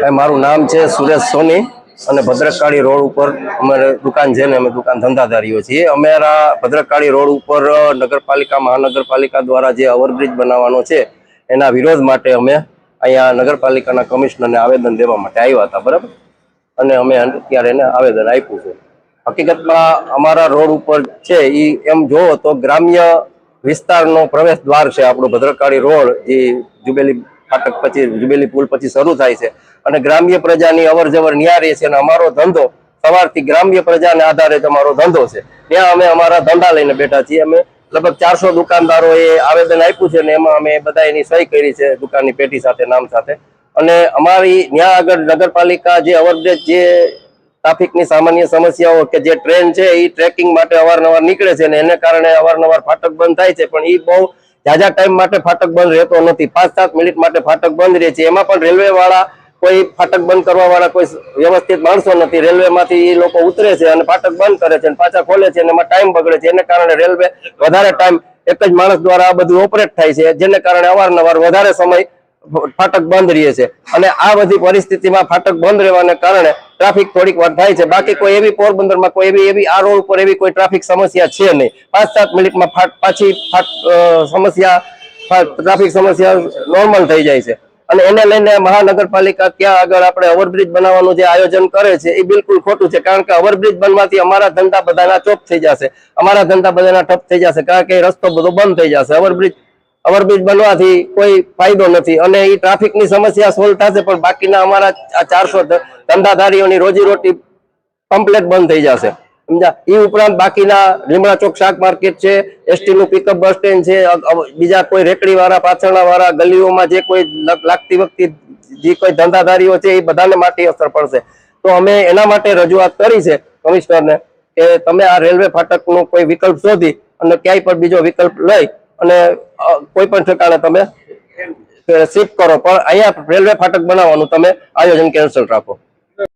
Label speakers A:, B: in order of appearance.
A: મારું નામ છે સુરેશ સોની અને ભદ્રકાળી રોડ ઉપર અમારે દુકાન છે ને અમે દુકાન ધંધાદારીઓ છીએ। અમારા ભદ્રકાળી રોડ ઉપર નગરપાલિકા મહાનગરપાલિકા દ્વારા જે ઓવરબ્રિજ બનાવવાનો છે એના વિરોધ માટે અમે અહીંયા નગરપાલિકાના કમિશનરને આવેદન દેવા માટે આવ્યા હતા, બરાબર। અને અમે અત્યારે એને આવેદન આપ્યું છે। હકીકતમાં અમારા રોડ ઉપર છે એ એમ જોવો તો ગ્રામ્ય વિસ્તારનો પ્રવેશ દ્વાર છે આપણો ભદ્રકાળી રોડ, જે જુબેલી ફાટક પછી જુબેલી પુલ પછી શરૂ થાય છે અને ગ્રામ્ય પ્રજાની અવર જવર ન્યારી છે અને અમારો ધંધો સવારથી ગ્રામ્ય પ્રજાને આધારે જ અમારો ધંધો છે। ત્યાં અમે અમારા ધંધા લઈને બેઠા છીએ। અમે લગભગ 400 દુકાનદારોએ આવેદન આપ્યું છે ને એમાં અમે બધા એની સહી કરી છે દુકાનની પેટી સાથે, નામ સાથે। અને અમારી ત્યાં આગળ નગરપાલિકા જે ઓવરબ્રિજ જે ટ્રાફિકની સામાન્ય સમસ્યાઓ કે જે ટ્રેન છે એ ટ્રેકિંગ માટે અવારનવાર નીકળે છે ને એને કારણે અવારનવાર ફાટક બંધ થાય છે, પણ એ બહુ ઝાઝા ટાઈમ માટે ફાટક બંધ રહેતો નથી। 5-7 મિનિટ માટે ફાટક બંધ રહે છે। એમાં પણ રેલવે વાળા કોઈ ફાટક બંધ કરવા વાળા કોઈ વ્યવસ્થિત માણસો નથી। રેલવે માંથી એ લોકો ઉતરે છે અને ફાટક બંધ કરે છે અને પાછા ખોલે છે અને એમાં ટાઈમ બગડે છે। એને કારણે રેલવે વધારે ટાઈમ એક જ માણસ દ્વારા આ બધું ઓપરેટ થાય છે, જેને કારણે અવારનવાર વધારે સમય ફાટક બંધ રહે છે। અને આ બધી પરિસ્થિતિમાં ફાટક બંધ રહેવાને કારણે ટ્રાફિક થોડીક વાર થાય છે। બાકી કોઈ એવી પોરબંદરમાં કોઈ એવી આ રોડ ઉપર એવી કોઈ ટ્રાફિક સમસ્યા છે નહીં। 5-7 મિનિટમાં પાછી ટ્રાફિક સમસ્યા નોર્મલ થઈ જાય છે। અને એને લઈને મહાનગરપાલિકા ત્યાં આગળ આપણે ઓવરબ્રિજ બનાવવાનું જે આયોજન કરે છે એ બિલકુલ ખોટું છે, કારણ કે ઓવરબ્રિજ બનવાથી અમારા ધંધા બધાના ચોપ થઈ જશે, અમારા ધંધા બધાના ઠપ થઈ જશે, કારણ કે રસ્તો બધો બંધ થઈ જશે। ઓવરબ્રિજ બનવાથી કોઈ ફાયદો નથી અને એ ટ્રાફિકની સમસ્યા સોલ્વ થશે, પણ બાકીના અમારા આ 400 ધંધાદારીઓની રોજીરોટી કમ્પ્લેટ બંધ થઈ જશે, સમજા। એ ઉપરાંત બાકીના લીમડા ચોક શાક માર્કેટ છે, એસટી નું પિકઅપ બસ સ્ટેન્ડ છે, બીજા કોઈ રેકડી વાળા પાછળના વાળા ગલીઓમાં જે કોઈ લાગતી વખતે જે કોઈ ધંધાદારીઓ છે એ બધાને માટે અસર પડશે। તો અમે એના માટે રજૂઆત કરી છે કમિશનરને કે તમે આ રેલવે ફાટકનો કોઈ વિકલ્પ શોધી અને ક્યાંય પણ બીજો વિકલ્પ લઈ અને કોઈ પણ ઠેકાણે તમે શિફ્ટ કરો, પણ અહીંયા રેલવે ફાટક બનાવવાનું તમે આયોજન કેન્સલ રાખો।